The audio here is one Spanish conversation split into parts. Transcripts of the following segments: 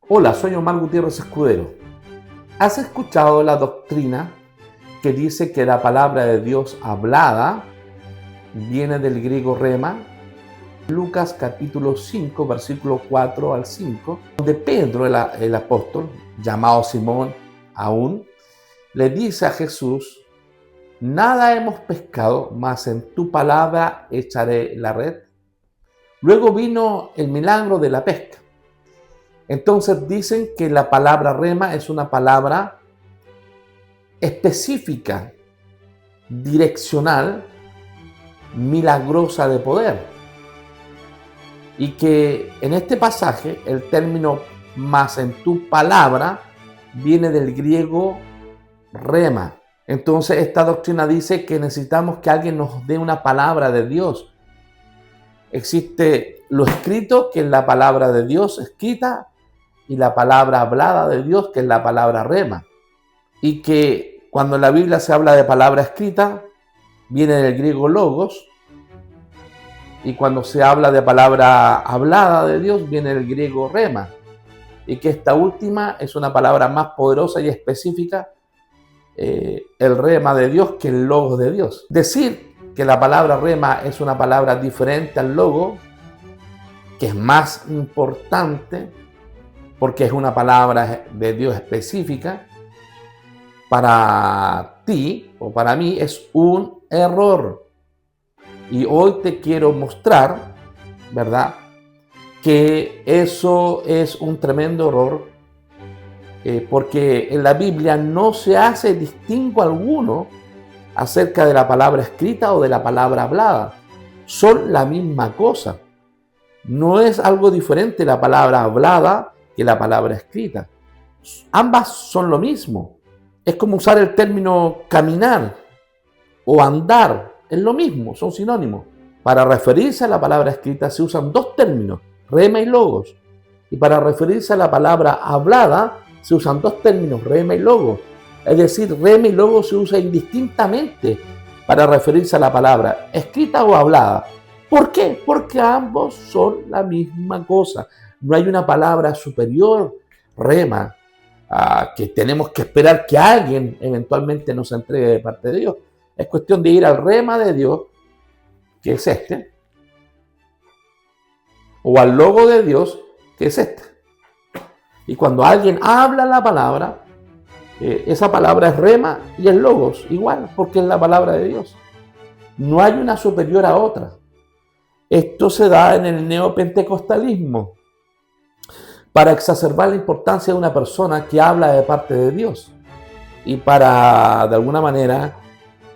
Hola, soy Omar Gutiérrez Escudero. ¿Has escuchado la doctrina que dice que la palabra de Dios hablada viene del griego rema? Lucas capítulo 5, versículo 4 al 5, donde Pedro, el apóstol, llamado Simón aún, le dice a Jesús: nada hemos pescado, mas en tu palabra echaré la red. Luego vino el milagro de la pesca. Entonces dicen que la palabra rema es una palabra específica, direccional, milagrosa de poder. Y que en este pasaje el término "más en tu palabra" viene del griego rema. Entonces esta doctrina dice que necesitamos que alguien nos dé una palabra de Dios. Existe lo escrito, que es la palabra de Dios escrita, y la palabra hablada de Dios, que es la palabra rema. Y que cuando en la Biblia se habla de palabra escrita, viene del griego logos, y cuando se habla de palabra hablada de Dios, viene del griego rema. Y que esta última es una palabra más poderosa y específica, el rema de Dios, que el logos de Dios. Decir que la palabra rema es una palabra diferente al logo, que es más importante, porque es una palabra de Dios específica, para ti o para mí es un error. Y hoy te quiero mostrar, ¿verdad?, que eso es un tremendo error, porque en la Biblia no se hace distingo alguno acerca de la palabra escrita o de la palabra hablada. Son la misma cosa. No es algo diferente la palabra hablada que la palabra escrita. Ambas son lo mismo. Es como usar el término caminar o andar. Es lo mismo, son sinónimos. Para referirse a la palabra escrita se usan dos términos, rema y logos. Y para referirse a la palabra hablada se usan dos términos, rema y logos. Es decir, rema y logos se usa indistintamente para referirse a la palabra escrita o hablada. ¿Por qué? Porque ambos son la misma cosa. No hay una palabra superior, rema, que tenemos que esperar que alguien eventualmente nos entregue de parte de Dios. Es cuestión de ir al rema de Dios, que es este, o al logo de Dios, que es este. Y cuando alguien habla la palabra, esa palabra es rema y es logos, igual, porque es la palabra de Dios. No hay una superior a otra. Esto se da en el neopentecostalismo para exacerbar la importancia de una persona que habla de parte de Dios y para, de alguna manera,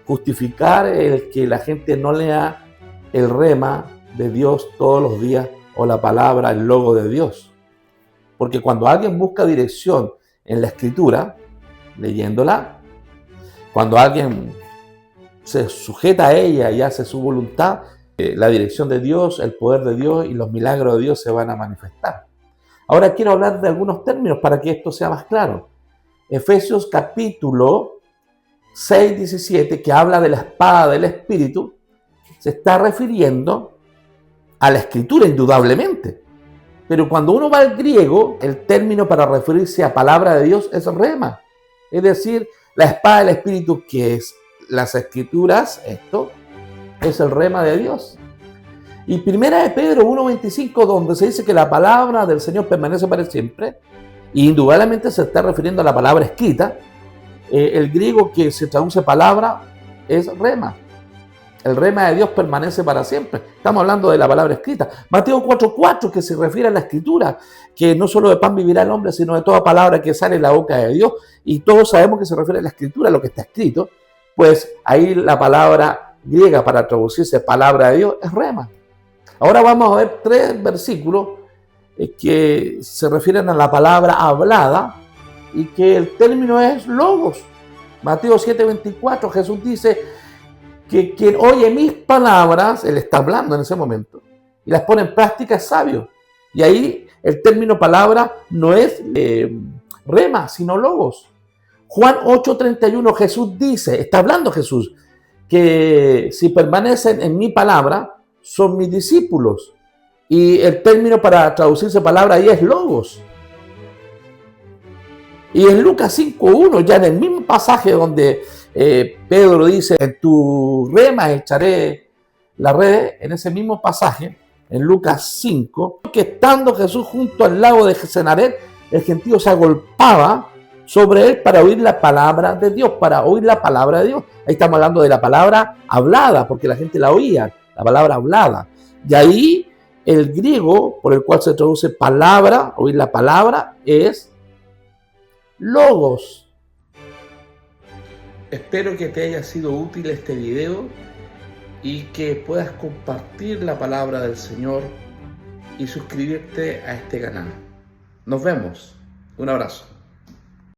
justificar el que la gente no lea el rema de Dios todos los días o la palabra, el logo de Dios. Porque cuando alguien busca dirección en la Escritura, leyéndola, cuando alguien se sujeta a ella y hace su voluntad, la dirección de Dios, el poder de Dios y los milagros de Dios se van a manifestar. Ahora quiero hablar de algunos términos para que esto sea más claro. Efesios capítulo 6, 17, que habla de la espada del Espíritu, se está refiriendo a la Escritura indudablemente. Pero cuando uno va al griego, el término para referirse a palabra de Dios es rema. Es decir, la espada del Espíritu, que es las Escrituras, esto es el rema de Dios. Y primera de Pedro 1:25, donde se dice que la palabra del Señor permanece para siempre, y indudablemente se está refiriendo a la palabra escrita. El griego que se traduce palabra es rema. El rema de Dios permanece para siempre. Estamos hablando de la palabra escrita. Mateo 4:4, que se refiere a la Escritura, que no solo de pan vivirá el hombre, sino de toda palabra que sale de la boca de Dios. Y todos sabemos que se refiere a la Escritura, a lo que está escrito. Pues ahí la palabra griega para traducirse palabra de Dios es rema. Ahora vamos a ver tres versículos que se refieren a la palabra hablada y que el término es logos. Mateo 7:24, Jesús dice que quien oye mis palabras, él está hablando en ese momento, y las pone en práctica es sabio. Y ahí el término palabra no es rema, sino logos. Juan 8:31, Jesús dice, está hablando Jesús, que si permanecen en mi palabra, son mis discípulos. Y el término para traducirse palabra ahí es logos. Y en Lucas 5:1, ya en el mismo pasaje donde Pedro dice, en tu rema echaré la red, en ese mismo pasaje, en Lucas 5, que estando Jesús junto al lago de Genesaret, el gentío se agolpaba sobre él para oír la palabra de Dios, para oír la palabra de Dios. Ahí estamos hablando de la palabra hablada, porque la gente la oía, la palabra hablada. Y ahí el griego, por el cual se traduce palabra, oír la palabra, es logos. Espero que te haya sido útil este video y que puedas compartir la palabra del Señor y suscribirte a este canal. Nos vemos. Un abrazo.